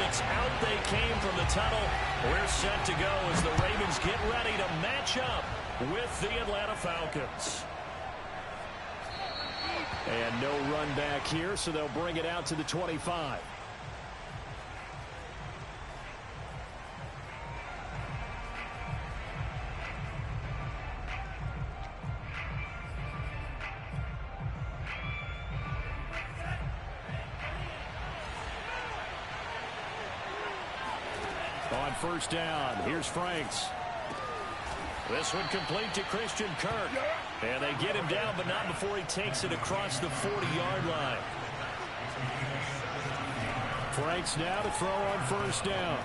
points. Out they came from the tunnel. We're set to go as the Ravens get ready to match up with the Atlanta Falcons. And no run back here, so they'll bring it out to the 25. On first down, here's Franks. This one complete to Christian Kirk. And they get him down, but not before he takes it across the 40-yard line. Franks now to throw on first down.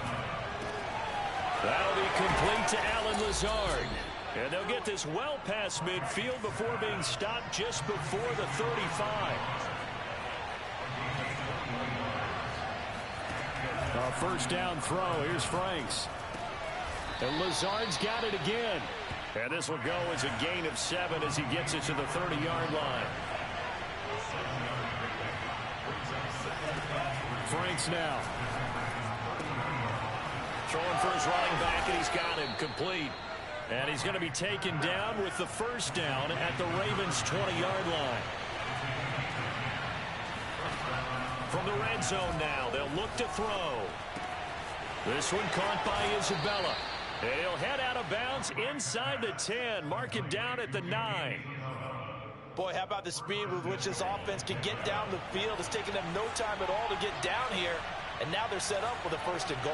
That'll be complete to Allen Lazard. And they'll get this well past midfield before being stopped just before the 35. A first down throw. Here's Franks. And Lazard's got it again. And this will go as a gain of 7 as he gets it to the 30-yard line. Franks now. Throwing for his running back, and he's got him complete. And he's going to be taken down with the first down at the Ravens' 20-yard line. From the red zone now, they'll look to throw. This one caught by Isabella. And he'll head out of bounds inside the 10. Mark it down at the 9. Boy, how about the speed with which this offense can get down the field. It's taken them no time at all to get down here. And now they're set up with a first and goal.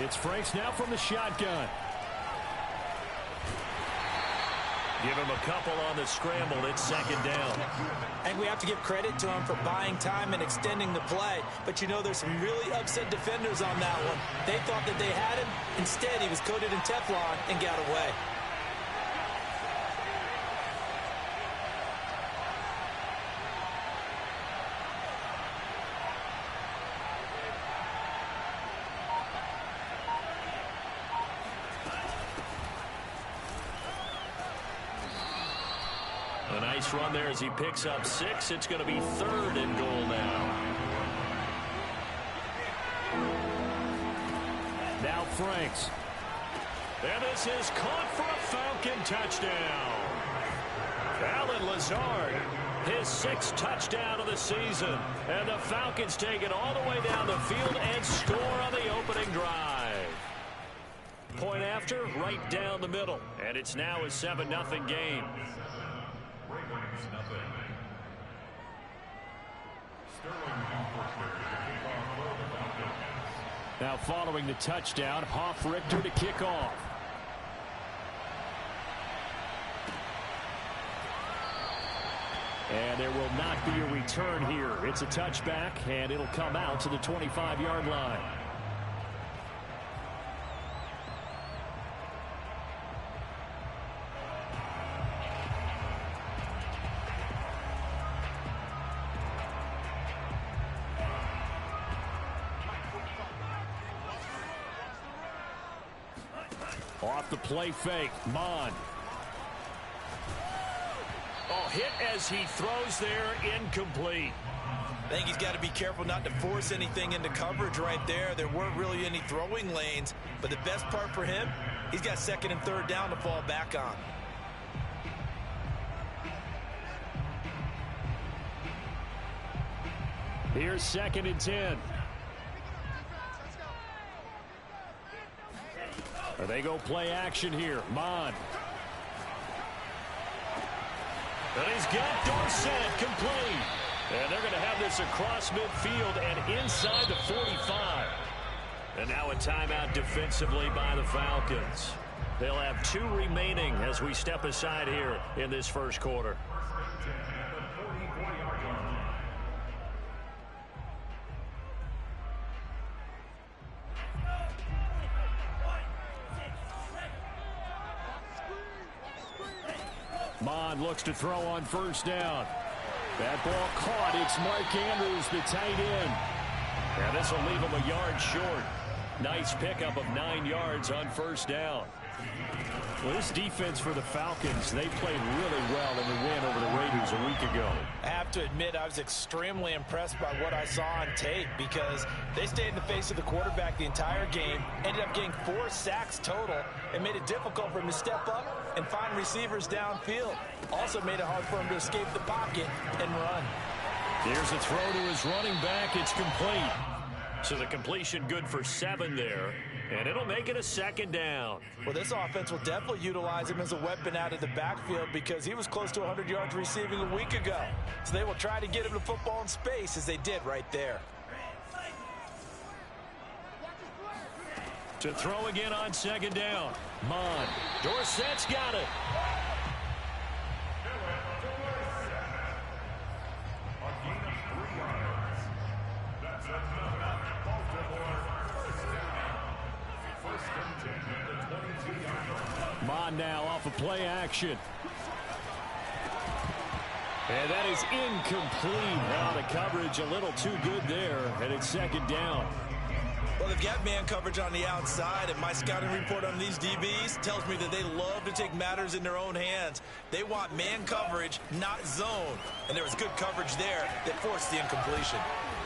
It's Franks now from the shotgun. Give him a couple on the scramble. It's second down. And we have to give credit to him for buying time and extending the play. But, you know, there's some really upset defenders on that one. They thought that they had him. Instead, he was coated in Teflon and got away. A nice run there as he picks up 6. It's going to be third and goal now. Now Franks. And this is caught for a Falcon touchdown. Allen Lazard, his 6th touchdown of the season. And the Falcons take it all the way down the field and score on the opening drive. Point after, right down the middle. And it's now a 7-0 game. Now following the touchdown, Hoff-Richter to kick off. And there will not be a return here. It's a touchback, and it'll come out to the 25-yard line. Off the play fake, Mond. Oh, hit as he throws there, incomplete. I think he's got to be careful not to force anything into coverage right there. There weren't really any throwing lanes, but the best part for him, he's got second and third down to fall back on. Here's second and 10. They go play action here. Mond. And he's got Dorsett complete. And they're going to have this across midfield and inside the 45. And now a timeout defensively by the Falcons. They'll have 2 remaining as we step aside here in this first quarter. Mond looks to throw on first down. That ball caught. It's Mark Andrews, the tight end. And this will leave him a yard short. Nice pickup of 9 yards on first down. Well, this defense for the Falcons, they played really well in the win over the Raiders a week ago. I have to admit, I was extremely impressed by what I saw on tape because they stayed in the face of the quarterback the entire game, ended up getting 4 sacks total, and made it difficult for him to step up and find receivers downfield. Also made it hard for him to escape the pocket and run. Here's a throw to his running back. It's complete. So the completion good for 7 there. And it'll make it a 2nd down. Well, this offense will definitely utilize him as a weapon out of the backfield because he was close to 100 yards receiving a week ago. So they will try to get him the football in space as they did right there. To throw again on 2nd down. Mond. Dorsett's got it. Mond now off of play action. And that is incomplete. Now the coverage a little too good there, and it's 2nd down. Well, they've got man coverage on the outside, and my scouting report on these DBs tells me that they love to take matters in their own hands. They want man coverage, not zone. And there was good coverage there that forced the incompletion.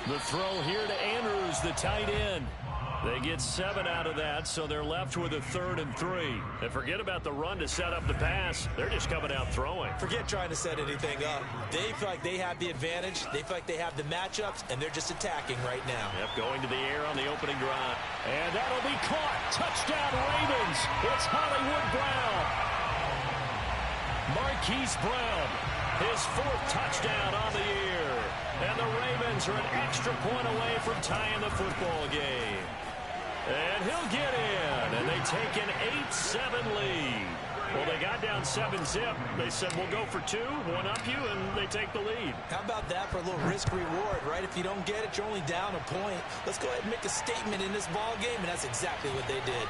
The throw here to Andrews, the tight end. They get 7 out of that, so they're left with a 3rd and 3. And forget about the run to set up the pass. They're just coming out throwing. Forget trying to set anything up. They feel like they have the advantage. They feel like they have the matchups, and they're just attacking right now. Yep, going to the air on the opening drive. And that'll be caught. Touchdown, Ravens. It's Hollywood Brown. Marquise Brown, his 4th touchdown on the year. And the Ravens are an extra point away from tying the football game. And he'll get in, and they take an 8-7 lead. Well, they got down 7-zip. They said, we'll go for 2, one up you, and they take the lead. How about that for a little risk-reward, right? If you don't get it, you're only down a point. Let's go ahead and make a statement in this ball game, and that's exactly what they did.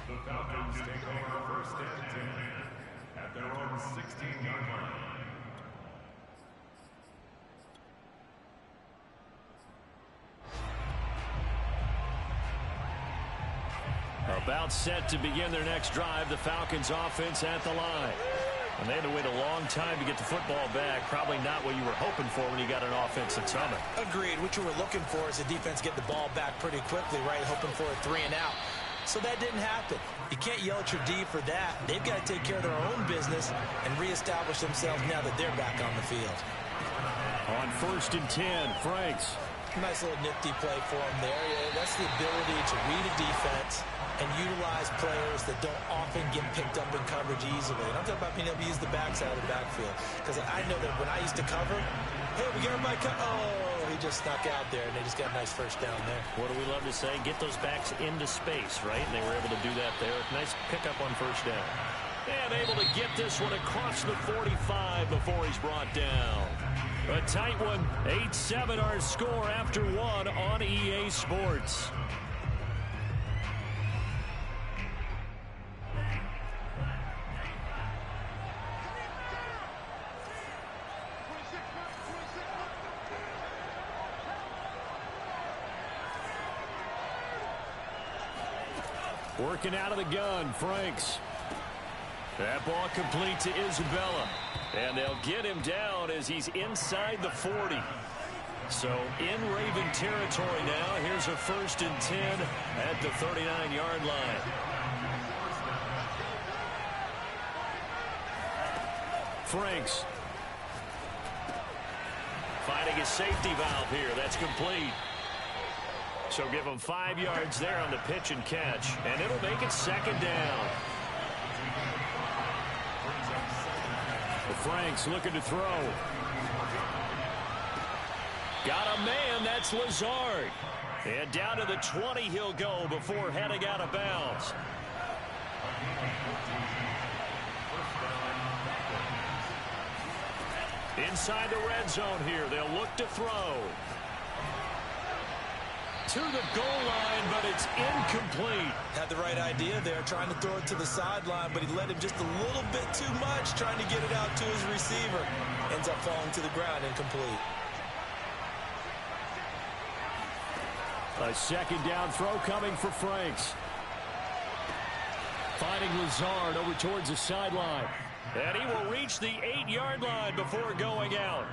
The Falcons take over 1st and 10 at their own 16-yard line. About set to begin their next drive, the Falcons offense at the line. And they had to wait a long time to get the football back. Probably not what you were hoping for when you got an offense that's humming. Agreed. What you were looking for is the defense get the ball back pretty quickly, right? Hoping for a 3 and out. So that didn't happen. You can't yell at your D for that. They've got to take care of their own business and reestablish themselves now that they're back on the field. On 1st and 10, Franks. Nice little nifty play for him there. Yeah, that's the ability to read a defense and utilize players that don't often get picked up in coverage easily. And I'm talking about being able to use the backside of the backfield. Because I know that when I used to cover, hey, we get everybody oh, he just snuck out there, and they just got a nice 1st down there. What do we love to say? Get those backs into space, right? And they were able to do that there. Nice pickup on 1st down. And able to get this one across the 45 before he's brought down. A tight one. 8-7 our score after 1 on EA Sports. Working out of the gun, Franks. That ball complete to Isabella. And they'll get him down as he's inside the 40. So in Raven territory now. Here's a 1st and 10 at the 39-yard line. Franks finding his safety valve here. That's complete. So give him 5 yards there on the pitch and catch. And it'll make it 2nd down. Franks looking to throw. Got a man. That's Lazard. And down to the 20 he'll go before heading out of bounds. Inside the red zone here. They'll look to throw. To the goal line, but it's incomplete. Had the right idea there, trying to throw it to the sideline, but he led him just a little bit too much, trying to get it out to his receiver. Ends up falling to the ground, incomplete. A second down throw coming for Franks. Finding Lazard over towards the sideline. And he will reach the 8-yard line before going out.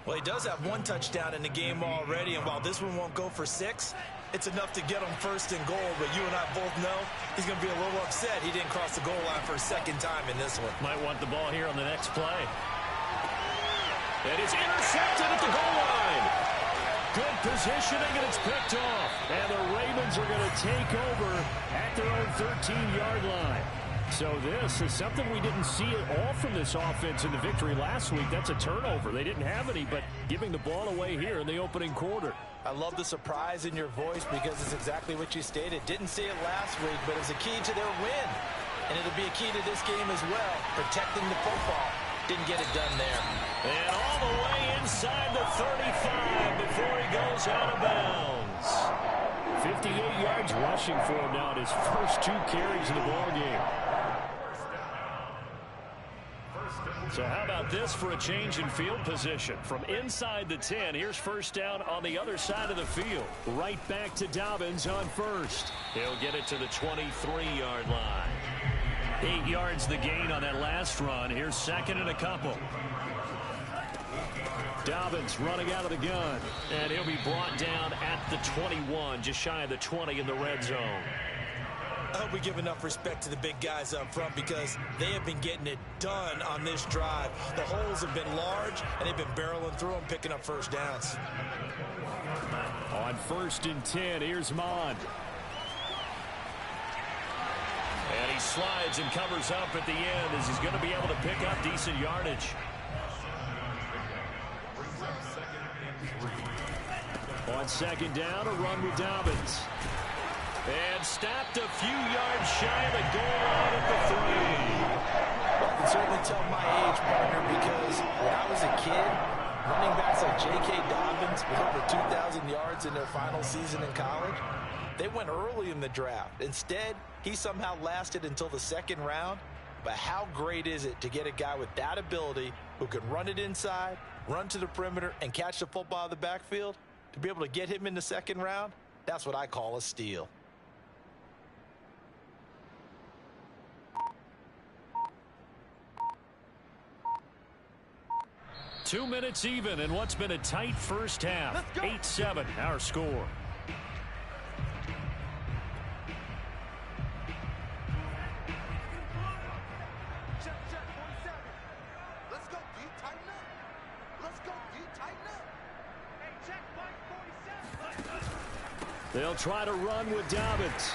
Well, he does have one touchdown in the game already, and while this one won't go for 6, it's enough to get him first and goal. But you and I both know he's going to be a little upset he didn't cross the goal line for a second time in this one. Might want the ball here on the next play. And it's intercepted at the goal line. Good positioning, and it's picked off. And the Ravens are going to take over at their own 13-yard line. So this is something we didn't see at all from this offense in the victory last week. That's a turnover. They didn't have any, but giving the ball away here in the opening quarter. I love the surprise in your voice because it's exactly what you stated. Didn't see it last week, but it's a key to their win. And it'll be a key to this game as well, protecting the football. Didn't get it done there. And all the way inside the 35 before he goes out of bounds. 58 yards rushing for him now in his first 2 carries in the ballgame. So how about this for a change in field position? From inside the 10, here's first down on the other side of the field. Right back to Dobbins on first. He'll get it to the 23-yard line. 8 yards the gain on that last run. Here's second and a couple. Dobbins running out of the gun. And he'll be brought down at the 21, just shy of the 20 in the red zone. I hope we give enough respect to the big guys up front because they have been getting it done on this drive. The holes have been large, and they've been barreling through them, picking up first downs. On first and 10, here's Mond. And he slides and covers up at the end as he's going to be able to pick up decent yardage. On second down, a run with Dobbins. And stopped a few yards shy of the goal line at the 3. I can certainly tell my age, partner, because when I was a kid, running backs like J.K. Dobbins with over 2,000 yards in their final season in college, they went early in the draft. Instead, he somehow lasted until the second round. But how great is it to get a guy with that ability who can run it inside, run to the perimeter, and catch the football out of the backfield? To be able to get him in the second round, that's what I call a steal. Two minutes even in what's been a tight first half. 8-7, our score. Check, 47. Let's go, D. Tighten up. Let's go, D. Tighten up. Hey, check, Mike 47. They'll try to run with Dobbins.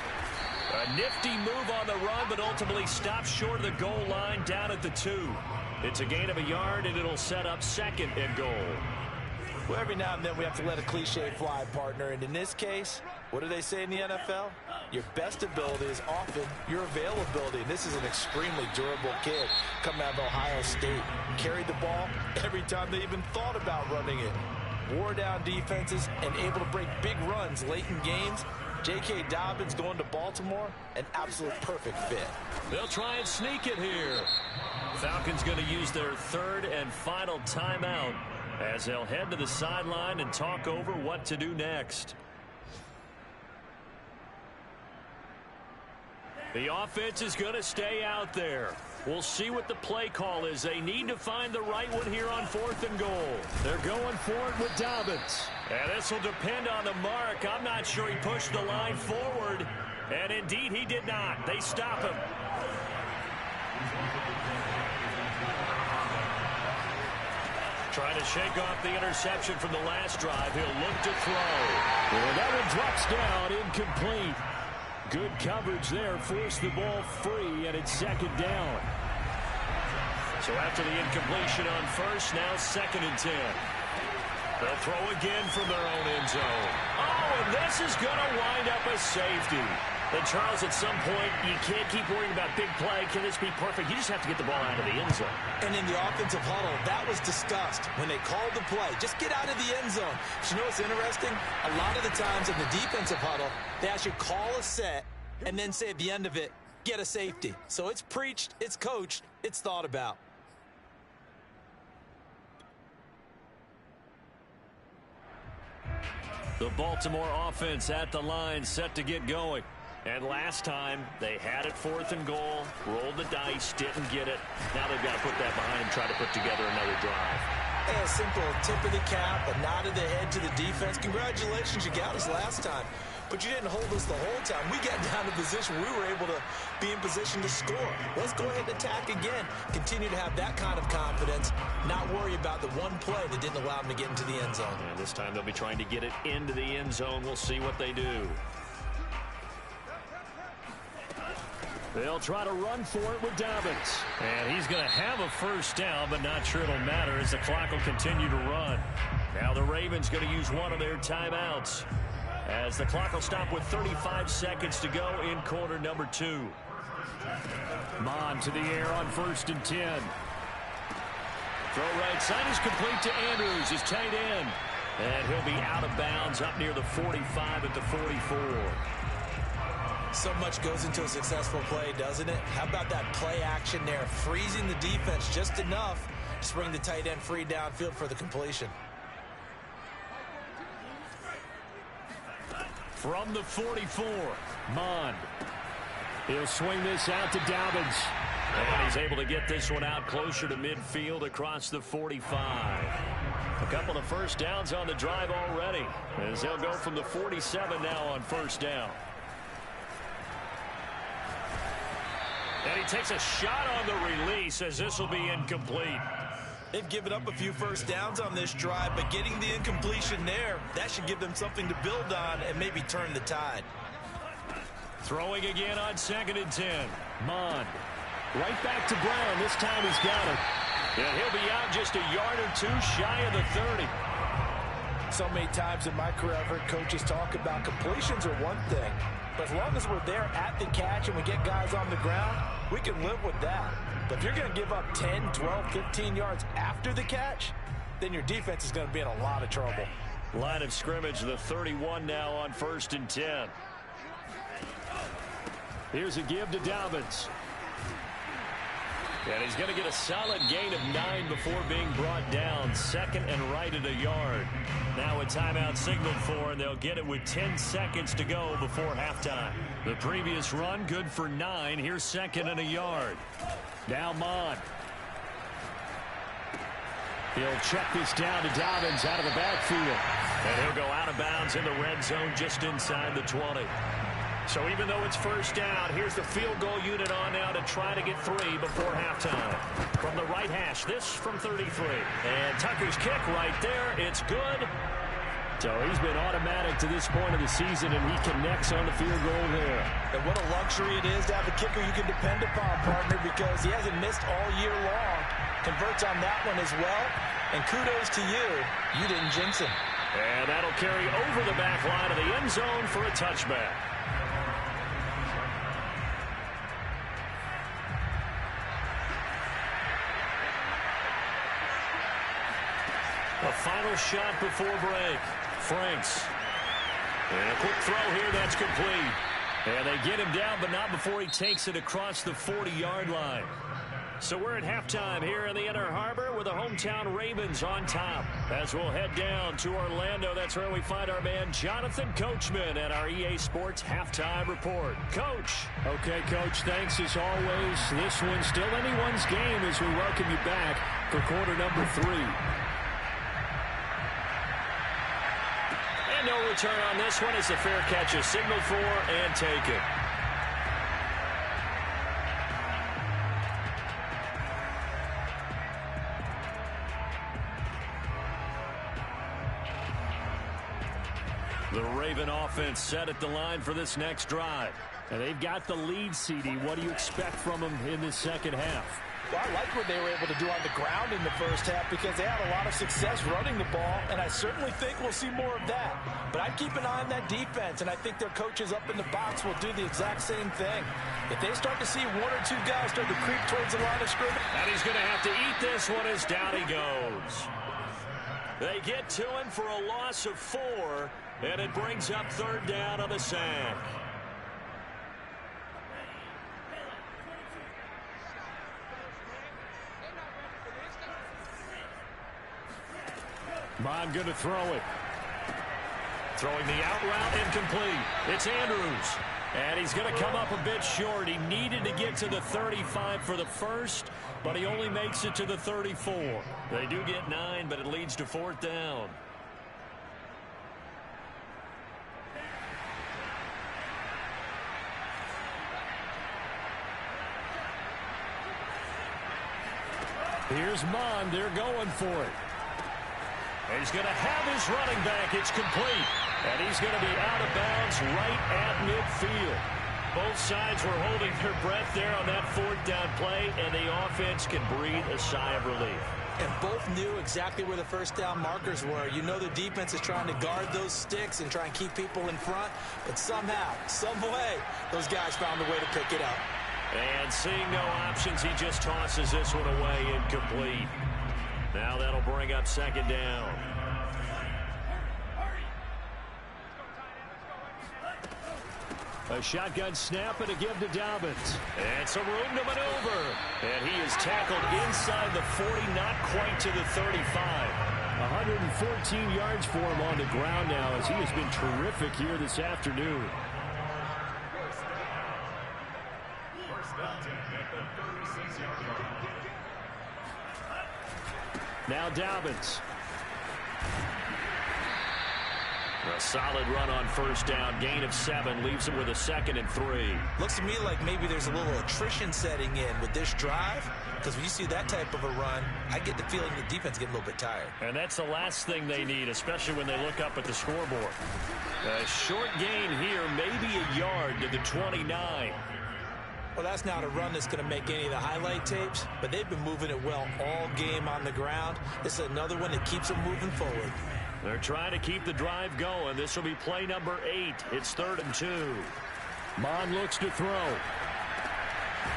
A nifty move on the run, but ultimately stops short of the goal line down at the 2. It's a gain of a yard, and it'll set up second and goal. Well, every now and then we have to let a cliche fly, partner. And in this case, what do they say in the NFL? Your best ability is often your availability. And this is an extremely durable kid coming out of Ohio State. Carried the ball every time they even thought about running it. Wore down defenses and able to break big runs late in games. J.K. Dobbins going to Baltimore, an absolute perfect fit. They'll try and sneak it here. Falcons going to use their third and final timeout as they'll head to the sideline and talk over what to do next. The offense is going to stay out there. We'll see what the play call is. They need to find the right one here on 4th and goal. They're going for it with Dobbins. And this will depend on the mark. I'm not sure he pushed the line forward. And indeed, he did not. They stop him. Trying to shake off the interception from the last drive. He'll look to throw. And that one drops down, incomplete. Good coverage there, forced the ball free, and it's second down. So after the incompletion on first, now second and 10. They'll throw again from their own end zone. Oh, and this is going to wind up a safety. And Charles, at some point, you can't keep worrying about big play. Can this be perfect? You just have to get the ball out of the end zone. And in the offensive huddle, that was discussed when they called the play. Just get out of the end zone. But you know what's interesting? A lot of the times in the defensive huddle, they actually call a set and then say at the end of it, get a safety. So it's preached, it's coached, it's thought about. The Baltimore offense at the line, set to get going. And last time, they had it 4th and goal, rolled the dice, didn't get it. Now they've got to put that behind them, try to put together another drive. Hey, a simple tip of the cap, a nod of the head to the defense. Congratulations, you got us last time. But you didn't hold us the whole time. We got down to position. We were able to be in position to score. Let's go ahead and attack again. Continue to have that kind of confidence. Not worry about the one play that didn't allow them to get into the end zone. And this time they'll be trying to get it into the end zone. We'll see what they do. They'll try to run for it with Dobbins. And he's going to have a first down, but not sure it'll matter as the clock will continue to run. Now the Ravens going to use one of their timeouts, as the clock will stop with 35 seconds to go in quarter number 2. Mond to the air on 1st and 10. Throw right side is complete to Andrews, his tight end. And he'll be out of bounds up near the 45 at the 44. So much goes into a successful play, doesn't it? How about that play action there, freezing the defense just enough to bring the tight end free downfield for the completion. From the 44, Mond. He'll swing this out to Dobbins. And he's able to get this one out closer to midfield across the 45. A couple of first downs on the drive already, as they'll go from the 47 now on first down. And he takes a shot on the release, as this will be incomplete. They've given up a few first downs on this drive, but getting the incompletion there, that should give them something to build on and maybe turn the tide. Throwing again on 2nd and 10. Mond. Right back to Brown. This time he's got it. And he'll be out just a yard or two shy of the 30. So many times in my career, I've heard coaches talk about completions are one thing, but as long as we're there at the catch and we get guys on the ground, we can live with that. But if you're going to give up 10, 12, 15 yards after the catch, then your defense is going to be in a lot of trouble. Line of scrimmage, the 31 now on 1st and 10. Here's a give to Dobbins. And he's going to get a solid gain of 9 before being brought down. 2nd and right at a yard. Now a timeout signaled for, and they'll get it with 10 seconds to go before halftime. The previous run good for 9. Here's 2nd and a yard. Now Mond. He'll check this down to Dobbins out of the backfield. And he'll go out of bounds in the red zone just inside the 20. So even though it's first down, here's the field goal unit on now to try to get 3 before halftime. From the right hash, this from 33. And Tucker's kick right there. It's good. So he's been automatic to this point of the season, and he connects on the field goal there. And what a luxury it is to have a kicker you can depend upon, partner, because he hasn't missed all year long. Converts on that one as well. And kudos to you. You didn't jinx him. And that'll carry over the back line of the end zone for a touchback. A final shot before break. Franks. And a quick throw here, that's complete. And they get him down, but not before he takes it across the 40-yard line. So we're at halftime here in the Inner Harbor with the hometown Ravens on top. As we'll head down to Orlando, that's where we find our man Jonathan Coachman at our EA Sports Halftime Report. Coach. Okay, Coach, thanks as always. This one's still anyone's game as we welcome you back for quarter number 3. And no return on this one as the fair catch is signaled for and taken. The Raven offense set at the line for this next drive. And they've got the lead, CD. What do you expect from them in this second half? Well, I like what they were able to do on the ground in the first half because they had a lot of success running the ball, and I certainly think we'll see more of that. But I'd keep an eye on that defense, and I think their coaches up in the box will do the exact same thing. If they start to see 1 or 2 guys start to creep towards the line of scrimmage. And he's going to have to eat this one as down he goes. They get to him for a loss of 4, and it brings up 3rd down on the sack. Mond going to throw it. Throwing the out route incomplete. It's Andrews. And he's going to come up a bit short. He needed to get to the 35 for the first, but he only makes it to the 34. They do get 9, but it leads to 4th down. Here's Mond. They're going for it. And he's going to have his running back. It's complete. And he's going to be out of bounds right at midfield. Both sides were holding their breath there on that 4th down play, and the offense can breathe a sigh of relief. And both knew exactly where the first down markers were. You know the defense is trying to guard those sticks and try and keep people in front. But somehow, some way, those guys found a way to pick it up. And seeing no options, he just tosses this one away incomplete. Now that'll bring up 2nd down. A shotgun snap and a give to Dobbins. And some room to maneuver. And he is tackled inside the 40, not quite to the 35. 114 yards for him on the ground now as he has been terrific here this afternoon. Now Dobbins. A solid run on 1st down. Gain of 7 leaves him with a 2nd and 3. Looks to me like maybe there's a little attrition setting in with this drive. Because when you see that type of a run, I get the feeling the defense getting a little bit tired. And that's the last thing they need, especially when they look up at the scoreboard. A short gain here, maybe a yard to the 29. Well, that's not a run that's going to make any of the highlight tapes, but they've been moving it well all game on the ground. This is another one that keeps them moving forward. They're trying to keep the drive going. This will be play number 8. It's 3rd and 2. Mond looks to throw.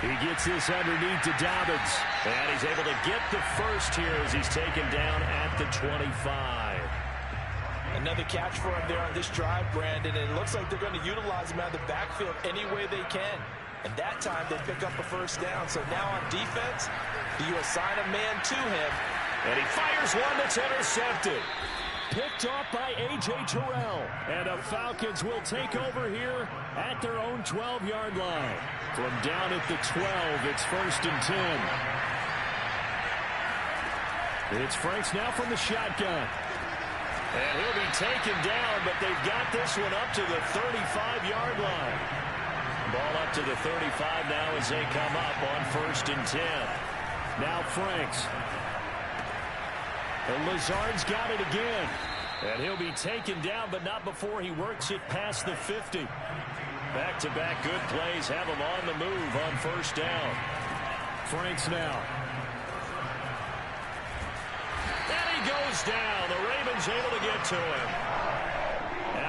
He gets this underneath to Dobbins. And he's able to get the first here as he's taken down at the 25. Another catch for him there on this drive, Brandon, and it looks like they're going to utilize him out of the backfield any way they can. And that time they pick up a 1st down. So now on defense, you assign a man to him. And he fires one that's intercepted. Picked off by A.J. Terrell. And the Falcons will take over here at their own 12-yard line. From down at the 12, it's 1st and 10. It's Franks now from the shotgun. And he'll be taken down, but they've got this one up to the 35-yard line. Ball up to the 35 now as they come up on 1st and 10. Now Franks. And Lazard's got it again. And he'll be taken down, but not before he works it past the 50. Back-to-back good plays have him on the move on 1st down. Franks now. And he goes down. The Ravens able to get to him.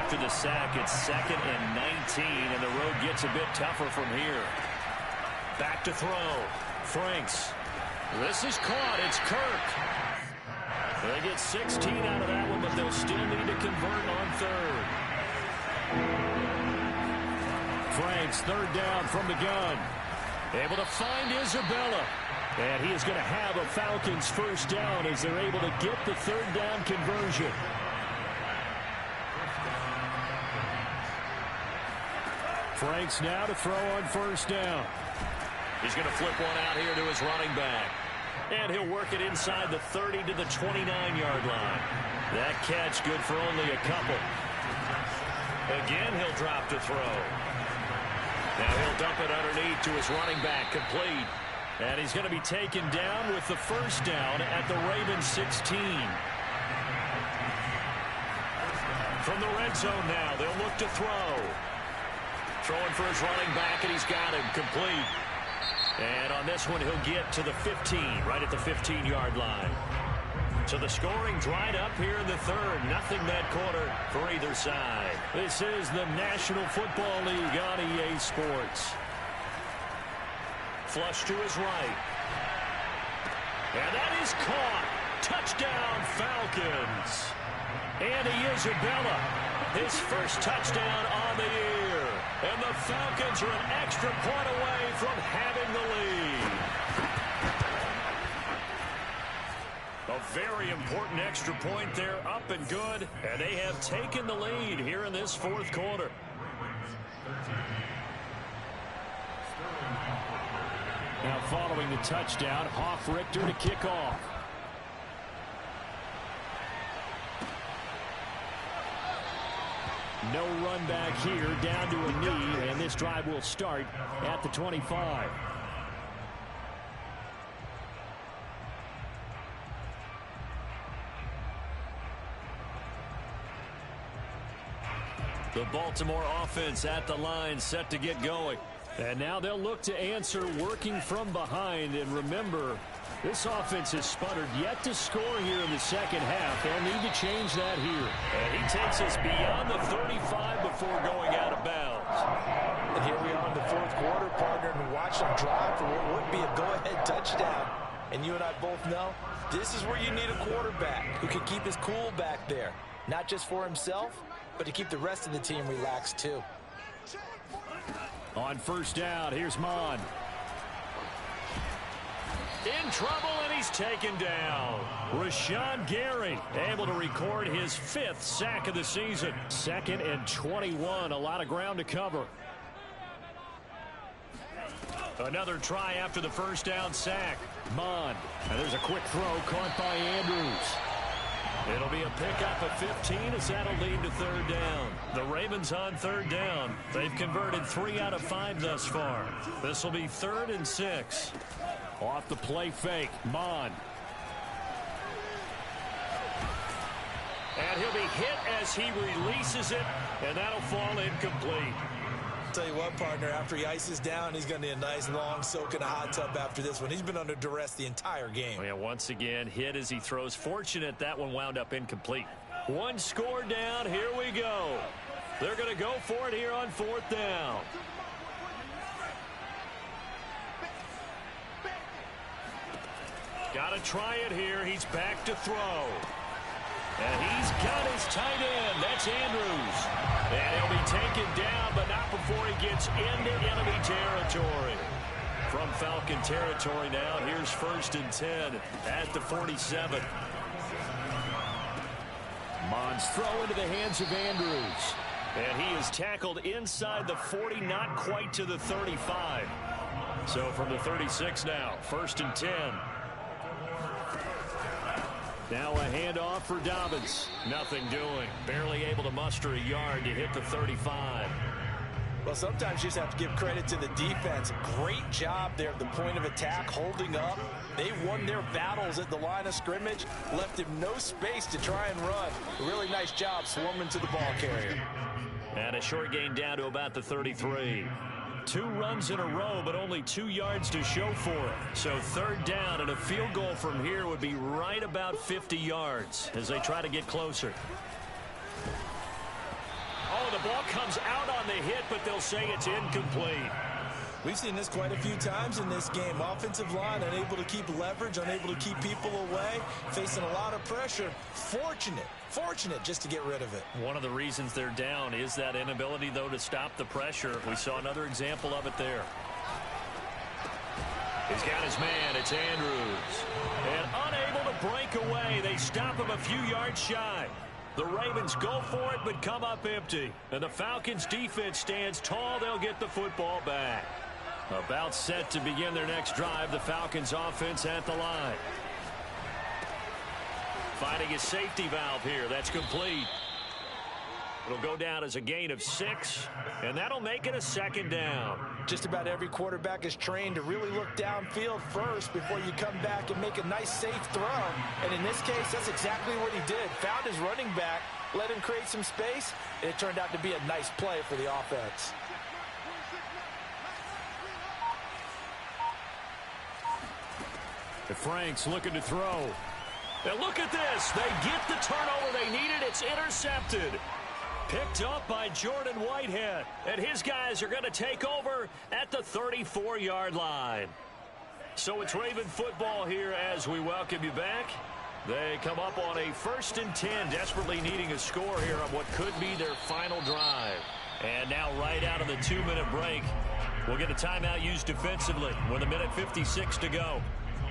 After the sack, it's 2nd and 19, and the road gets a bit tougher from here. Back to throw. Franks. This is caught. It's Kirk. They get 16 out of that one, but they'll still need to convert on 3rd. Franks, 3rd down from the gun. Able to find Isabella. And he is going to have a Falcons 1st down as they're able to get the 3rd down conversion. Franks now to throw on 1st down. He's going to flip one out here to his running back. And he'll work it inside the 30 to the 29-yard line. That catch good for only a couple. Again, he'll drop to throw. Now he'll dump it underneath to his running back, complete. And he's going to be taken down with the 1st down at the Ravens 16. From the red zone now, they'll look to throw. Throwing for his running back, and he's got him complete. And on this one, he'll get to the 15, right at the 15-yard line. So the scoring dried up here in the 3rd. Nothing that quarter for either side. This is the National Football League on EA Sports. Flush to his right. And that is caught. Touchdown, Falcons. Andy Isabella, his first touchdown on the year. And the Falcons are an extra point away from having the lead. A very important extra point there, up and good, and they have taken the lead here in this fourth quarter. Now following the touchdown, Hoff-Richter to kick off. No run back here, down to a knee, and this drive will start at the 25. The Baltimore offense at the line, set to get going. And now they'll look to answer working from behind. And remember, this offense has sputtered yet to score here in the second half. They'll need to change that here. And he takes us beyond the 35 before going out of bounds. And here we are in the fourth quarter, partner, and watch them drive for what would be a go-ahead touchdown. And you and I both know this is where you need a quarterback who can keep his cool back there. Not just for himself, but to keep the rest of the team relaxed too. On first down, here's Mon. In trouble, and he's taken down. Rashawn Gary able to record his 5th sack of the season. 2nd and 21, a lot of ground to cover. Another try after the first down sack. Mon. And there's a quick throw caught by Andrews. It'll be a pickup of 15 as that'll lead to third down. The Ravens on third down. They've converted 3 out of 5 thus far. This will be 3rd and 6. Off the play fake, Mon. And he'll be hit as he releases it, and that'll fall incomplete. Tell you what, partner, after he ices down, he's going to need a nice long soak in a hot tub after this one. He's been under duress the entire game. Oh, yeah, once again, hit as he throws. Fortunate that one wound up incomplete. One score down. Here we go. They're going to go for it here on 4th down. Got to try it here. He's back to throw. And he's got his tight end. That's Andrews. And he'll be taken down, but not before he gets into enemy territory. From Falcon territory now, here's 1st and 10 at the 47. Mon's throw into the hands of Andrews. And he is tackled inside the 40, not quite to the 35. So from the 36 now, 1st and 10. Now a handoff for Dobbins. Nothing doing. Barely able to muster a yard to hit the 35. Well, sometimes you just have to give credit to the defense. Great job there at the point of attack, holding up. They won their battles at the line of scrimmage, left him no space to try and run. A really nice job swarming to the ball carrier. And a short gain down to about the 33. 2 runs in a row, but only 2 yards to show for it. So 3rd down, and a field goal from here would be right about 50 yards as they try to get closer. Oh, the ball comes out on the hit, but they'll say it's incomplete. We've seen this quite a few times in this game. Offensive line unable to keep leverage, unable to keep people away, facing a lot of pressure. Fortunate just to get rid of it. One of the reasons they're down is that inability, though, to stop the pressure. We saw another example of it there. He's got his man. It's Andrews. And unable to break away. They stop him a few yards shy. The Ravens go for it, but come up empty. And the Falcons' defense stands tall. They'll get the football back. About set to begin their next drive. The Falcons' offense at the line. Finding a safety valve here. That's complete. It'll go down as a gain of 6, and that'll make it a 2nd down. Just about every quarterback is trained to really look downfield first before you come back and make a nice, safe throw. And in this case, that's exactly what he did. Found his running back, let him create some space, and it turned out to be a nice play for the offense. The Franks looking to throw. And look at this. They get the turnover they needed. It's intercepted. Picked up by Jordan Whitehead. And his guys are going to take over at the 34-yard line. So it's Raven football here as we welcome you back. They come up on a 1st and 10, desperately needing a score here on what could be their final drive. And now right out of the 2-minute break, we'll get a timeout used defensively with 1:56 to go.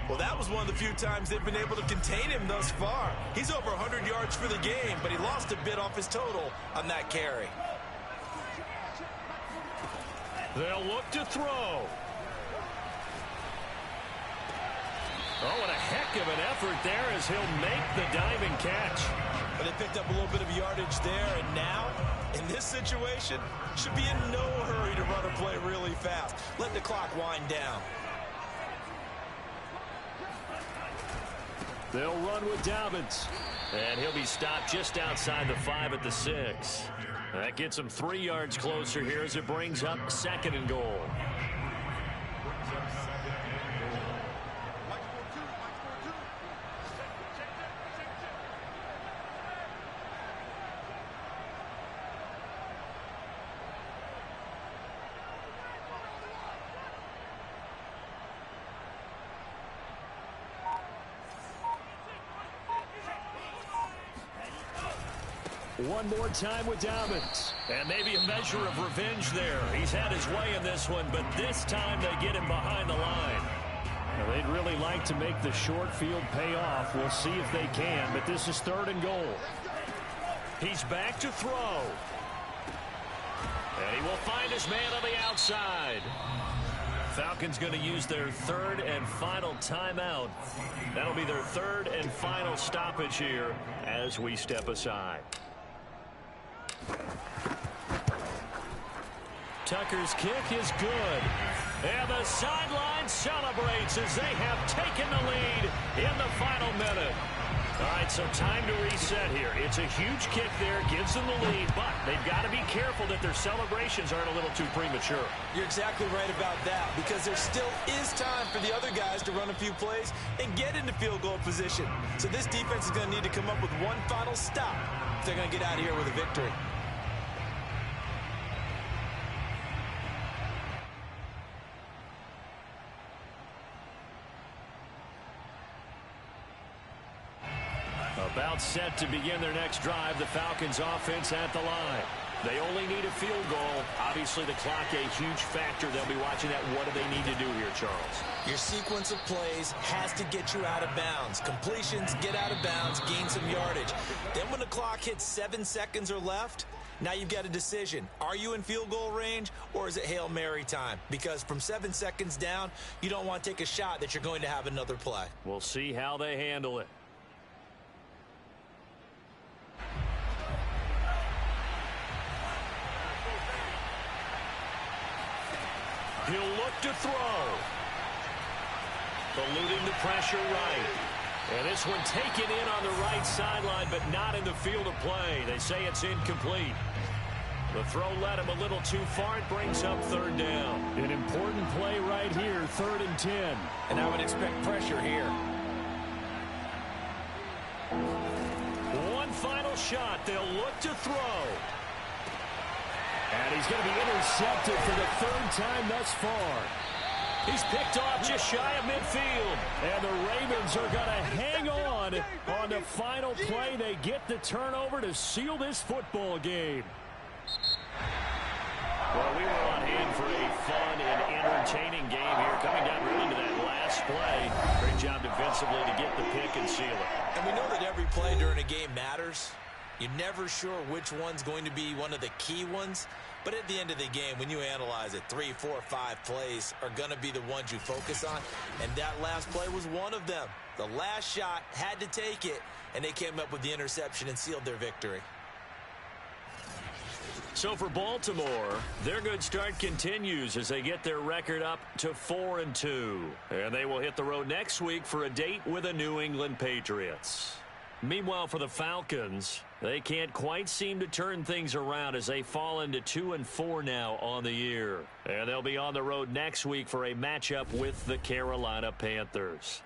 Well, that was one of the few times they've been able to contain him thus far. He's over 100 yards for the game, but he lost a bit off his total on that carry. They'll look to throw. Oh, and a heck of an effort there as he'll make the diving catch. But they picked up a little bit of yardage there, and now, in this situation, should be in no hurry to run a play really fast. Let the clock wind down. They'll run with Dobbins. And he'll be stopped just outside the 5 at the 6. That gets him 3 yards closer here as it brings up 2nd and goal. One more time with Dobbins. And maybe a measure of revenge there. He's had his way in this one, but this time they get him behind the line. Now, they'd really like to make the short field pay off. We'll see if they can, but this is 3rd and goal. He's back to throw. And he will find his man on the outside. Falcons going to use their 3rd and final timeout. That'll be their 3rd and final stoppage here as we step aside. Tucker's kick is good. And the sideline celebrates as they have taken the lead in the final minute. All right, so time to reset here. It's a huge kick there, gives them the lead, but they've got to be careful that their celebrations aren't a little too premature. You're exactly right about that, because there still is time for the other guys to run a few plays and get into field goal position. So this defense is going to need to come up with one final stop if they're going to get out of here with a victory. About set to begin their next drive, the Falcons offense at the line. They only need a field goal. Obviously, the clock a huge factor. They'll be watching that. What do they need to do here, Charles? Your sequence of plays has to get you out of bounds. Completions, get out of bounds, gain some yardage. Then when the clock hits 7 seconds or left, now you've got a decision. Are you in field goal range, or is it Hail Mary time? Because from 7 seconds down, you don't want to take a shot that you're going to have another play. We'll see how they handle it. He'll look to throw. Eluding the pressure right. And this one taken in on the right sideline, but not in the field of play. They say it's incomplete. The throw led him a little too far. It brings up 3rd down. An important play right here, 3rd and 10. And I would expect pressure here. One final shot. They'll look to throw. And he's going to be intercepted for the 3rd time thus far. He's picked off just shy of midfield. And the Ravens are going to hang on the final play. They get the turnover to seal this football game. Well, we were on hand for a fun and entertaining game here. Coming down really to that last play. Great job defensively to get the pick and seal it. And we know that every play during a game matters. You're never sure which one's going to be one of the key ones. But at the end of the game, when you analyze it, 3, 4, 5 plays are going to be the ones you focus on. And that last play was one of them. The last shot had to take it, and they came up with the interception and sealed their victory. So for Baltimore, their good start continues as they get their record up to 4-2. And they will hit the road next week for a date with the New England Patriots. Meanwhile, for the Falcons, they can't quite seem to turn things around as they fall into 2-4 now on the year. And they'll be on the road next week for a matchup with the Carolina Panthers.